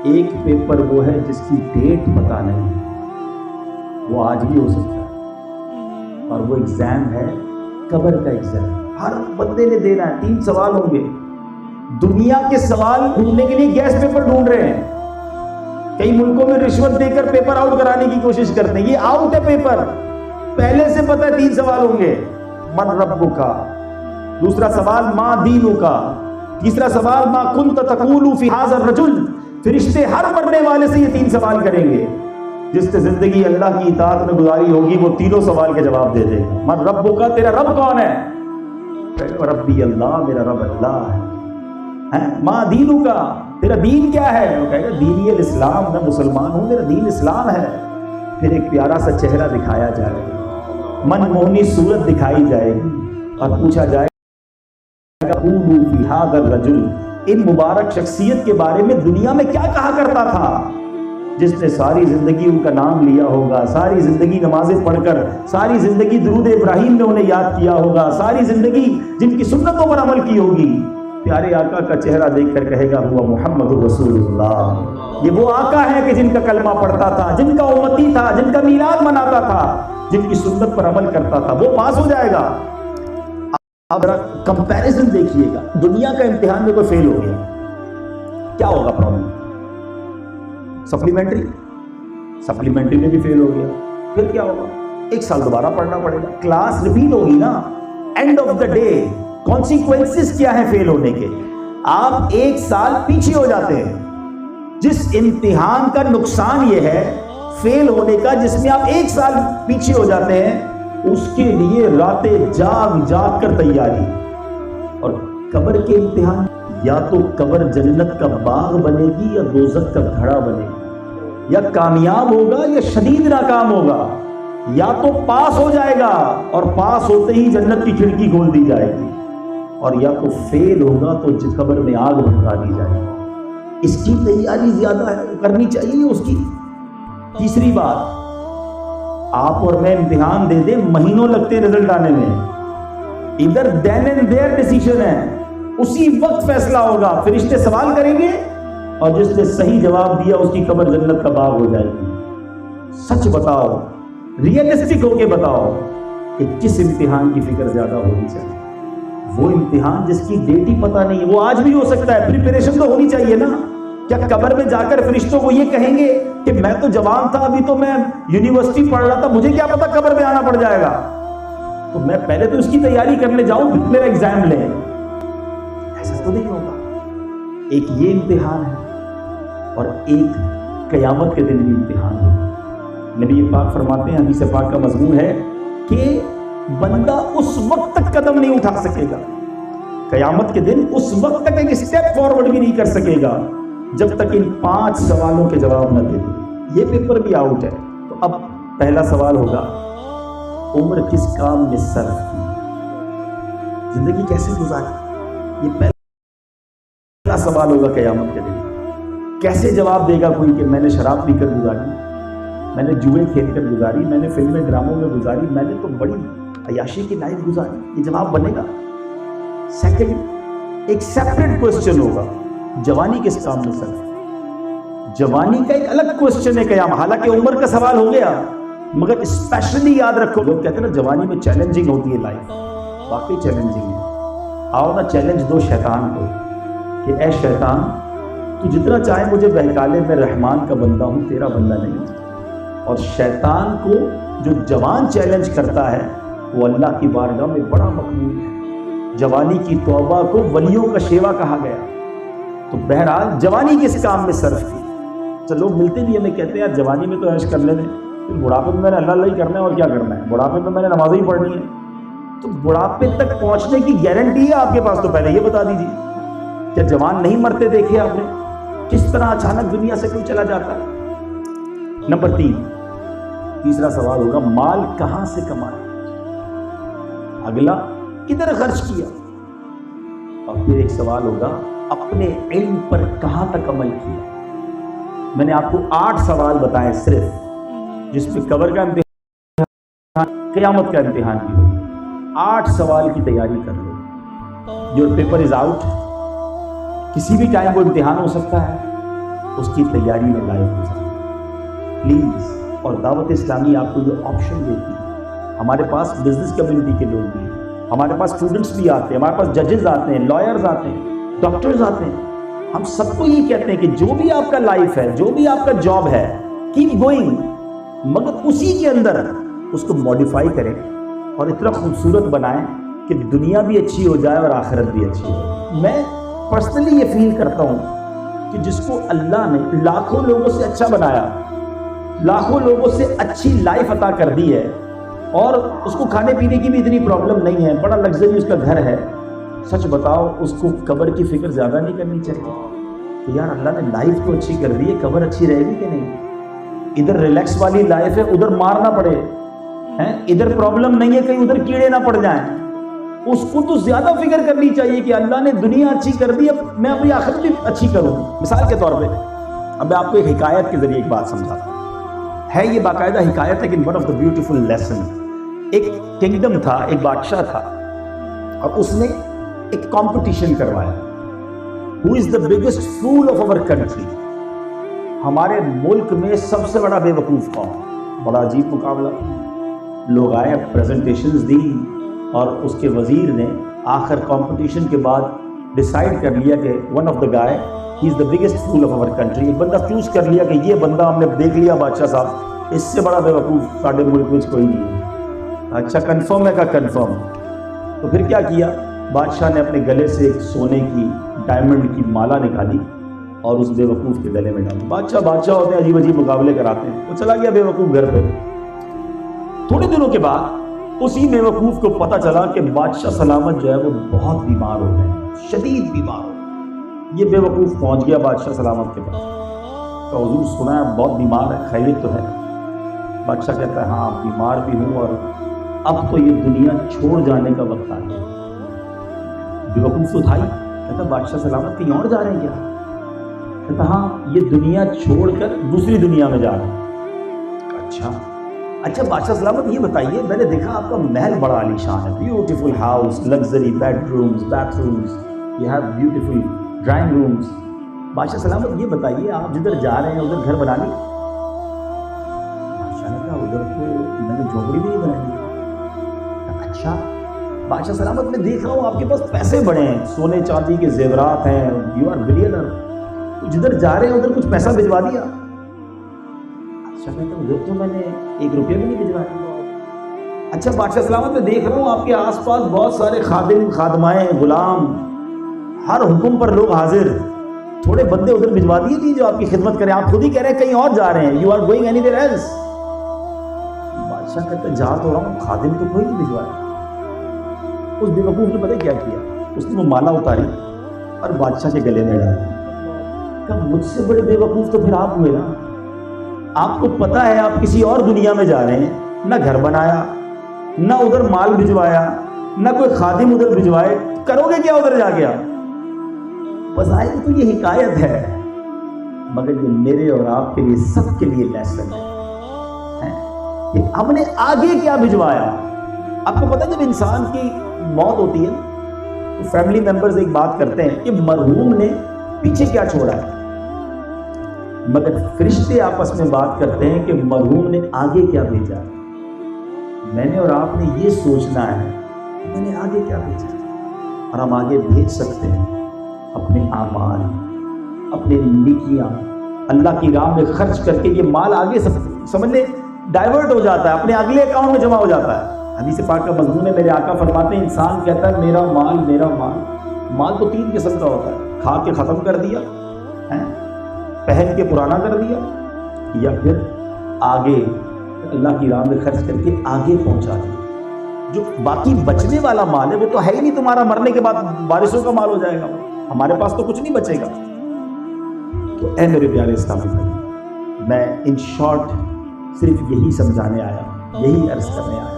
ایک پیپر وہ ہے جس کی ڈیٹ پتہ نہیں، وہ آج بھی ہو سکتا ہے، اور وہ ایگزام ہے قبر کا ایگزام. ہر بندے نے دینا ہے. 3 سوال ہوں گے. دنیا کے سوال ڈھونڈنے کے لیے گیس پیپر ڈھونڈ رہے ہیں. کئی ملکوں میں رشوت دے کر پیپر آؤٹ کرانے کی کوشش کرتے ہیں. یہ آؤٹ ہے پیپر، پہلے سے پتہ ہے 3 سوال ہوں گے. من ربک، دوسرا سوال ما دینک، تیسرا سوال ما کنت تقول فی ھذا الرجل. فرشتے ہر مرنے والے سے یہ 3 سوال کریں گے. جس نے زندگی اللہ کی اطاعت میں گزاری ہوگی وہ تینوں سوال کے جواب دے دے گا. من ربک، تیرا رب کون ہے؟ ربی اللہ، میرا رب اللہ ہے. ما دینک، تیرا دین کیا ہے؟ وہ کہے گا دینی الاسلام، میں مسلمان ہوں، میرا دین اسلام ہے. پھر ایک پیارا سا چہرہ دکھایا جائے گا، من موہنی صورت دکھائی جائے گی، اور پوچھا جائے گا قولوا فی ھذا الرجل، ان مبارک شخصیت کے بارے میں دنیا میں کیا کہا کرتا تھا، جس نے ساری زندگی ان کا نام لیا ہوگا، ساری زندگی نمازیں پڑھ کر، ساری زندگی درود ابراہیم میں انہیں یاد کیا ہوگا، ساری زندگی جن کی سنتوں پر عمل کی ہوگی. پیارے آقا کا چہرہ دیکھ کر کہے گا ہوا محمد رسول اللہ. یہ وہ آقا ہے کہ جن کا کلمہ پڑھتا تھا، جن کا امتی تھا، جن کا میلاد مناتا تھا، جن کی سنت پر عمل کرتا تھا. وہ پاس ہو جائے گا. اب کمپیریزن دیکھیے گا. دنیا کا امتحان میں کوئی فیل ہو گیا، کیا ہوگا پرابلم؟ سپلیمنٹری میں بھی فیل ہو گیا، پھر کیا ہوگا؟ 1 سال دوبارہ پڑھنا پڑے گا. کلاس ریپیٹ ہوگی نا. And of the day consequences کیا ہیں فیل ہونے کے؟ آپ 1 سال پیچھے ہو جاتے ہیں. جس امتحان کا نقصان یہ ہے فیل ہونے کا، جس میں آپ 1 سال پیچھے ہو جاتے ہیں، اس کے لیے راتیں جاگ جاگ کر تیاری. اور قبر کے امتحان، یا تو قبر جنت کا باغ بنے گی یا دوزخ کا گھڑا بنے گی. یا کامیاب ہوگا یا شدید ناکام ہوگا. یا تو پاس ہو جائے گا اور پاس ہوتے ہی جنت کی کھڑکی کھول دی جائے گی، اور یا تو فیل ہوگا تو قبر میں آگ بھڑکا دی جائے گی. اس کی تیاری زیادہ ہے، کرنی چاہیے اس کی. تیسری بات، آپ اور میں امتحان دے دیں، مہینوں لگتے ہیں رزلٹ آنے میں. ادھر دین اینڈ دیئر ڈیسیژن ہے، اسی وقت فیصلہ ہوگا. فرشتے سوال کریں گے اور جس نے صحیح جواب دیا اس کی قبر جنت کا باغ ہو جائے گی. سچ بتاؤ، ریئلسٹک ہو کے بتاؤ کہ کس امتحان کی فکر زیادہ ہونی چاہیے؟ وہ امتحان جس کی ڈیٹ ہی پتہ نہیں ہے. وہ آج بھی ہو سکتا ہے. پریپریشن تو ہونی چاہیے نا. کیا قبر میں جا کر فرشتوں کو یہ کہیں گے کہ میں تو جوان تھا، ابھی تو میں یونیورسٹی پڑھ رہا تھا، مجھے کیا پتا قبر میں آنا پڑ جائے گا، تو میں پہلے تو اس کی تیاری کرنے جاؤں پھر میرا ایگزام لیں؟ ایسا تو نہیں ہوگا. ایک یہ امتحان ہے اور ایک قیامت کے دن بھی امتحان ہے. نبی پاک فرماتے ہیں، حدیث پاک کا مضمون ہے کہ بندہ اس وقت تک قدم نہیں اٹھا سکے گا، قیامت کے دن اس وقت تک ایک اسٹیپ فارورڈ بھی نہیں کر سکے گا جب تک ان 5 سوالوں کے جواب نہ دے دے. یہ پیپر بھی آؤٹ ہے. تو اب پہلا سوال ہوگا، عمر کس کام میں صرف کی، زندگی کیسے گزاری؟ یہ پہلا سوال ہوگا قیامت کے دن. کیسے جواب دے گا کوئی کہ میں نے شراب پی کر گزاری، میں نے جوئے کھیل کر گزاری، میں نے فلمیں ڈراموں میں گزاری، میں نے تو بڑی عیاشی کی لائف گزاری؟ یہ جواب بنے گا. سیکنڈ، ایک سیپریٹ کوسچن ہوگا، جوانی کس کام میں صرف؟ جوانی کا ایک الگ کوسچن ہے قیامت. حالانکہ عمر کا سوال ہو گیا، مگر اسپیشلی یاد رکھو، لوگ کہتے ہیں نا جوانی میں چیلنجنگ ہوتی ہے لائف. واقعی چیلنجنگ ہے. آؤ نا چیلنج دو شیطان کو کہ اے شیطان، تو جتنا چاہے مجھے بہکا لے، میں رحمان کا بندہ ہوں، تیرا بندہ نہیں. اور شیطان کو جو جوان چیلنج کرتا ہے وہ اللہ کی بارگاہ میں بڑا مقبول ہے. جوانی کی توبہ کو ولیوں کا شیوا کہا گیا. تو بہرحال جوانی کس کام میں صرف کی؟ تو لوگ ملتے بھی ہمیں کہتے ہیں یار جوانی میں تو عیش کر لینے، پھر بڑھاپے میں میں نے اللہ اللہ ہی کرنا ہے، اور کیا کرنا ہے، بڑھاپے میں میں نے نمازیں ہی پڑھنی ہے. تو بڑھاپے تک پہنچنے کی گارنٹی ہے آپ کے پاس؟ تو پہلے یہ بتا دیجیے. کیا جوان نہیں مرتے دیکھے آپ نے؟ کس طرح اچانک دنیا سے کوئی چلا جاتا ہے. نمبر 3، تیسرا سوال ہوگا، مال کہاں سے کمایا، اگلا کدھر خرچ کیا. اور پھر ایک سوال ہوگا، اپنے علم پر کہاں تک عمل کیا. میں نے آپ کو 8 سوال بتائے صرف، جس میں قبر کا امتحان، قیامت کا امتحان بھی ہوگا. 8 سوال کی تیاری کر لو. Your paper is out. کسی بھی ٹائم وہ امتحان ہو سکتا ہے. اس کی تیاری میں لائف گزاریں پلیز. اور دعوت اسلامی آپ کو یہ آپشن دیتی ہے. ہمارے پاس بزنس کمیونٹی کے لوگ بھی ہیں, ہمارے پاس اسٹوڈنٹس بھی آتے ہیں, ہمارے پاس ججز آتے ہیں, لائرز آتے ہیں, ڈاکٹرز آتے ہیں. ہم سب کو یہ کہتے ہیں کہ جو بھی آپ کا لائف ہے, جو بھی آپ کا جاب ہے, کیپ گوئنگ, مگر اسی کے اندر اس کو ماڈیفائی کریں اور اتنا خوبصورت بنائیں کہ دنیا بھی اچھی ہو جائے اور آخرت بھی اچھی ہو. میں پرسنلی یہ فیل کرتا ہوں کہ جس کو اللہ نے لاکھوں لوگوں سے اچھا بنایا, لاکھوں لوگوں سے اچھی لائف عطا کر دی ہے, اور اس کو کھانے پینے کی بھی اتنی پرابلم نہیں ہے, بڑا لگژری اس کا گھر ہے, سچ بتاؤ اس کو قبر کی فکر زیادہ نہیں کرنی چاہیے کہ یار اللہ نے لائف تو اچھی کر دی ہے, قبر اچھی رہے گی کہ نہیں. ادھر ریلیکس والی لائف ہے, ادھر مار نہ پڑے, ادھر پرابلم نہیں ہے کہیں ادھر کیڑے نہ پڑ جائیں. اس کو تو زیادہ فکر کرنی چاہیے کہ اللہ نے دنیا اچھی کر دی, اب میں اپنی آخرت بھی اچھی کروں. مثال کے طور پہ اب میں آپ کو ایک حکایت کے ذریعے ایک بات سمجھاتا ہوں. ہے یہ باقاعدہ حکایت ہے کہ one of the beautiful lesson. ایک کنگڈم تھا, ایک بادشاہ تھا, اور اس نے ایک کمپٹیشن کروایا. Who is the biggest fool of our country. ہمارے ملک میں سب سے بڑا بے وقوف کون؟ بڑا عجیب مقابلہ. لوگ آئے, پریزنٹیشنز دی, اور اس کے وزیر نے آخر کمپٹیشن کے بعد ڈیسائیڈ کر لیا کہ one of the guy he is the biggest fool of our country. ایک بندہ چوز کر لیا کہ یہ بندہ ہم نے دیکھ لیا بادشاہ صاحب, اس سے بڑا بے وقوف سارے ملک میں کوئی نہیں ہے. اچھا کنفرم ہے, کا کنفرم. تو پھر کیا کیا, بادشاہ نے اپنے گلے سے ایک سونے کی ڈائمنڈ کی مالا نکالی اور اس بے وقوف کے گلے میں ڈالی. بادشاہ ہوتے ہیں, عجیب عجیب مقابلے کراتے ہیں. وہ چلا گیا بے وقوف گھر پہ. تھوڑے دنوں کے بعد اسی بے وقوف کو پتہ چلا کہ بادشاہ سلامت جو ہے وہ بہت بیمار ہو گئے, شدید بیمار ہو. یہ بے وقوف پہنچ گیا بادشاہ سلامت کے پاس. تو حضور سنا ہے بہت بیمار ہے, خیریت تو ہے؟ بادشاہ کہتا ہے ہاں بیمار بھی ہوں, اور اب تو یہ دنیا چھوڑ جانے کا وقت آ گیا. بے وقوف اٹھائی, کہتا بادشاہ سلامت کہیں اور جا رہے ہیں کیا؟ کہتا ہاں یہ دنیا چھوڑ کر دوسری دنیا میں جا رہے ہیں. اچھا بادشاہ سلامت یہ بتائیے, میں نے دیکھا آپ کا محل بڑا عالی شان ہے, beautiful house, luxury bedrooms, bathrooms, you have beautiful drawing rooms. بادشاہ سلامت یہ بتائیے آپ جدھر جا رہے ہیں ادھر گھر بنا لی؟ بادشاہ نے کہا ادھر تو میں نے جھونپڑی بھی نہیں بنائی. اچھا بادشاہ سلامت میں دیکھ رہا ہوں آپ کے پاس پیسے بڑے ہیں, سونے چاندی کے زیورات ہیں, یو آر بلینر, جدھر جا رہے ہیں ادھر کچھ پیسہ بھجوا دیا؟ کہتا ادھر تو میں نے 1 روپیہ بھی نہیں بھجوایا. اچھا بادشاہ سلامت میں دیکھ رہا ہوں آپ کے آس پاس بہت سارے خادم, خادمائیں, غلام, ہر حکم پر لوگ حاضر, تھوڑے بندے ادھر بھجوا دیے تھی جو آپ کی خدمت کریں. آپ خود ہی کہہ رہے ہیں کہیں اور جا رہے ہیں, you are going anywhere else. بادشاہ کہتا جا تو رہا ہوں, خادم تو کوئی نہیں بھجوایا. اس بے وقوف نے پتہ کیا کیا, اس نے وہ مالا اتاری اور بادشاہ کے گلے میں ڈالی. کہ مجھ سے بڑے بے وقوف تو پھر آپ ہوئے نا. آپ کو پتا ہے آپ کسی اور دنیا میں جا رہے ہیں, نہ گھر بنایا, نہ ادھر مال بھجوایا, نہ کوئی خادم ادھر بھجوائے, کرو گے کیا ادھر جا کے آپ؟ بظاہر تو یہ حکایت ہے, مگر یہ میرے اور آپ کے لیے سب کے لیے لیسن ہے کہ ہم نے آگے کیا بھجوایا. آپ کو پتا ہے جب انسان کی موت ہوتی ہے تو فیملی ممبرز ایک بات کرتے ہیں کہ مرحوم نے پیچھے کیا چھوڑا ہے, مگر فرشتے آپس میں بات کرتے ہیں کہ مرحوم نے آگے کیا بھیجا. میں نے اور آپ نے یہ سوچنا ہے کہ میں نے آگے کیا بھیجا, اور ہم آگے بھیج سکتے ہیں اپنے اعمال, اپنے نیکیاں اللہ کی راہ میں خرچ کر کے. یہ مال آگے سمجھ لیں ڈائیورٹ ہو جاتا ہے, اپنے اگلے اکاؤنٹ میں جمع ہو جاتا ہے. حدیث پاک کا مضمون ہے, میرے آقا فرماتے ہیں انسان کہتا ہے میرا مال میرا مال. مال تو 3 قسم کا ہوتا ہے, کھا کے ختم کر دیا, پہن کے پرانا کر دیا, یا پھر آگے اللہ کی راہ میں خرچ کر کے آگے پہنچا دیا. جو باقی بچنے والا مال ہے وہ تو ہے ہی نہیں, تمہارا مرنے کے بعد وارثوں کا مال ہو جائے گا, ہمارے پاس تو کچھ نہیں بچے گا. تو اے میرے پیارے اسلامی بھائی, میں ان شارٹ صرف یہی سمجھانے آیا, یہی عرض کرنے آیا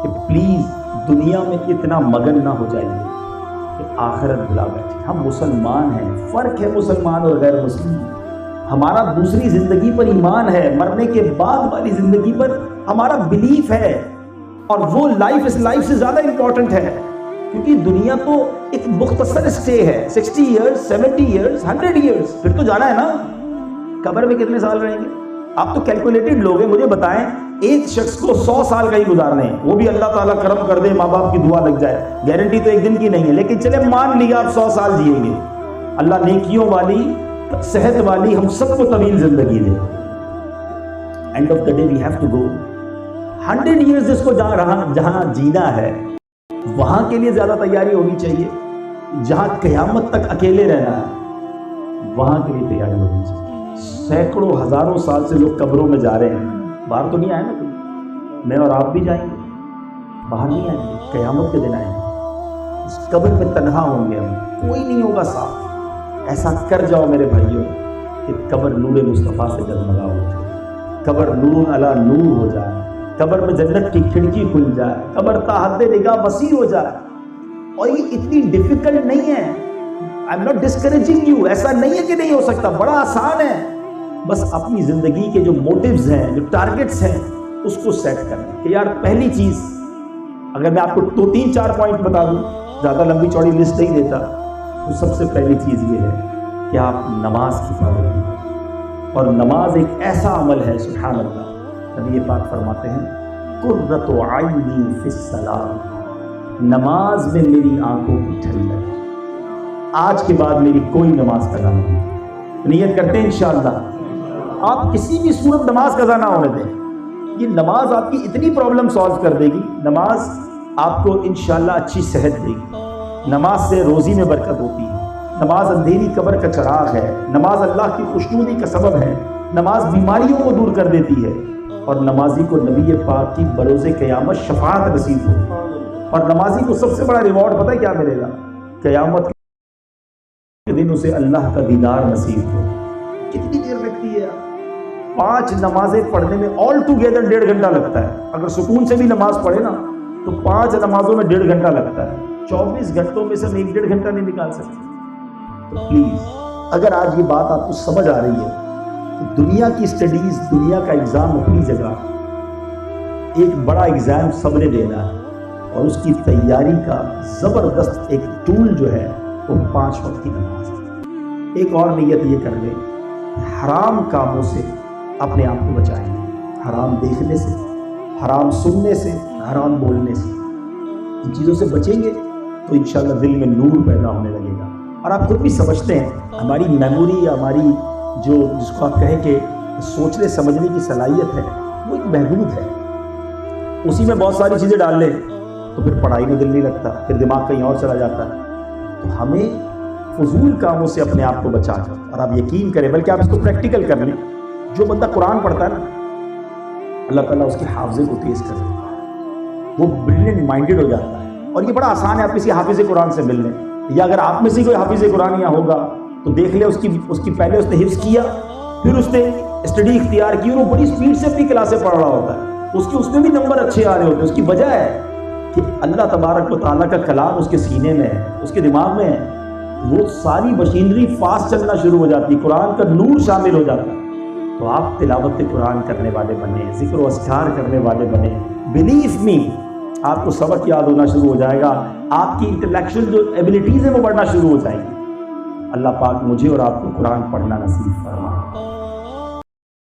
کہ پلیز دنیا میں اتنا مگن نہ ہو جائیے کہ آخرت بھلا بیٹھے. ہم مسلمان ہیں, فرق ہے مسلمان اور غیر مسلم. ہمارا دوسری زندگی پر ایمان ہے, مرنے کے بعد والی زندگی پر ہمارا بلیف ہے, اور وہ لائف اس لائف سے زیادہ امپورٹنٹ ہے, کیونکہ دنیا تو ایک مختصر اسٹے ہے, 60 ایئرز, 70 ایئرز, 100 ایئرز, پھر تو جانا ہے نا. قبر میں کتنے سال رہیں گے؟ آپ تو کیلکولیٹڈ لوگ ہیں، مجھے بتائیں ایک شخص کو 100 سال کا ہی گزارنے ہیں، وہ بھی اللہ تعالیٰ کرم کر دے، ماں باپ کی دعا لگ جائے، گارنٹی تو ایک دن کی نہیں ہے، لیکن چلے مان لیا آپ 100 سال جئیں گے، اللہ نیکیوں والی صحت والی ہم سب کو طویل زندگی دے. End of the day we have to go. 100 years جس کو جہاں جینا ہے وہاں کے لیے زیادہ تیاری ہونی چاہیے. جہاں قیامت تک اکیلے رہنا ہے وہاں کے لیے تیاری ہونی چاہیے. سینکڑوں ہزاروں سال سے لوگ قبروں میں جا رہے ہیں، باہر تو نہیں آئے نا کوئی. میں اور آپ بھی جائیں گے، باہر نہیں آئیں گے، قیامت کے دن آئیں گے. اس قبر میں تنہا ہوں گے ہم، کوئی نہیں ہوگا ساتھ. ایسا کر جاؤ میرے بھائیوں کہ قبر نور مصطفیٰ سے جگمگا اٹھے، قبر نور علی نور ہو جائے، قبر میں جنت کی کھڑکی کھل جائے، قبر تا حد نگاہ وسیع ہو جائے. اور یہ اتنی ڈیفیکلٹ نہیں ہے. I am not discouraging you. ایسا نہیں ہے کہ نہیں ہو سکتا، بڑا آسان ہے. بس اپنی زندگی کے جو موٹیوز ہیں، جو ٹارگٹس ہیں، اس کو سیٹ کرنا کہ یار پہلی چیز، اگر میں آپ کو 2-3-4 پوائنٹ بتا دوں، زیادہ لمبی چوڑی لسٹ نہیں دیتا، تو سب سے پہلی چیز یہ ہے کہ آپ نماز کی پابندی کریں. اور نماز ایک ایسا عمل ہے، سبحان اللہ، نبی پاک فرماتے ہیں قرۃ عینی فی الصلاۃ، نماز میں میری آنکھوں کی ٹھنڈک. آج کے بعد میری کوئی نماز قضا نہیں. نیت کرتے ہیں انشاءاللہ آپ کسی بھی صورت نماز قضا نہ ہونے دیں. یہ نماز آپ کی اتنی پرابلم سالو کر دے گی. نماز آپ کو انشاءاللہ اچھی صحت دے گی. نماز سے روزی میں برکت ہوتی ہے. نماز اندھیری قبر کا چراغ ہے. نماز اللہ کی خوشنودی کا سبب ہے. نماز بیماریوں کو دور کر دیتی ہے. اور نمازی کو نبی پاک کی بروز قیامت شفاعت نصیب ہوتی ہے. اور نمازی کو سب سے بڑا ریوارڈ پتہ ہے کیا ملے گا؟ قیامت کے دن اسے اللہ کا دیدار نصیب ہو. کتنی دیر لگتی ہے؟ 5 نمازیں پڑھنے میں آل ٹوگیدر 1.5 گھنٹہ لگتا ہے. اگر سکون سے بھی نماز پڑھے نا تو 5 نمازوں میں 1.5 گھنٹہ لگتا ہے. 24 گھنٹوں میں سے ہم 1-1.5 گھنٹہ نہیں نکال سکتے. تو پلیز اگر آج یہ بات آپ کو سمجھ آ رہی ہے کہ دنیا کی اسٹڈیز، دنیا کا ایگزام اپنی جگہ، ایک بڑا ایگزام سب نے دینا ہے، اور اس کی تیاری کا زبردست ایک ٹول جو ہے وہ 5 وقت کی نماز ہے. ایک اور نیت یہ کر لیں، حرام کاموں سے اپنے آپ کو بچائیں. حرام دیکھنے سے، حرام سننے سے، حرام بولنے سے، ان چیزوں سے بچیں گے تو انشاءاللہ دل میں نور پیدا ہونے لگے گا. اور آپ خود بھی سمجھتے ہیں ہماری میموری یا ہماری جو جس کو آپ کہیں کہ سوچنے سمجھنے کی صلاحیت ہے وہ ایک محدود ہے. اسی میں بہت ساری چیزیں ڈال لیں تو پھر پڑھائی میں دل نہیں لگتا، پھر دماغ کہیں اور چلا جاتا ہے. تو ہمیں فضول کاموں سے اپنے آپ کو بچا کر، اور آپ یقین کریں، بلکہ آپ اس کو پریکٹیکل کر لیں، جو بندہ قرآن پڑھتا ہے نا اللہ تعالیٰ اس کے حافظے کو تیز کر دیتا ہے، وہ بریلینٹ مائنڈڈ ہو جاتا ہے. اور یہ بڑا آسان ہے، آپ کسی حافظ قرآن سے مل لیں، یا اگر آپ میں سے کوئی حافظ قرآن یہاں ہوگا تو دیکھ لیں اس کی پہلے اس نے حفظ کیا، پھر اس نے اسٹڈی اختیار کی، اور وہ بڑی اسپیڈ سے اپنی کلاسیں پڑھ رہا ہوتا ہے. اس میں بھی نمبر اچھے آ رہے ہوتے ہیں. اس کی وجہ ہے کہ اللہ تبارک و تعالیٰ کا کلام اس کے سینے میں ہے، اس کے دماغ میں ہے. وہ ساری مشینری فاسٹ چلنا شروع ہو جاتی، قرآن کا نور شامل ہو جاتا ہے. تو آپ تلاوت قرآن کرنے والے بنیں، ذکر و اذکار کرنے والے بنیں. بلیو می، آپ کو سبق یاد ہونا شروع ہو جائے گا. آپ کی انٹلیکچوئل جو ایبلٹیز ہیں وہ بڑھنا شروع ہو جائیں گی. اللہ پاک مجھے اور آپ کو قرآن پڑھنا نصیب فرمائے.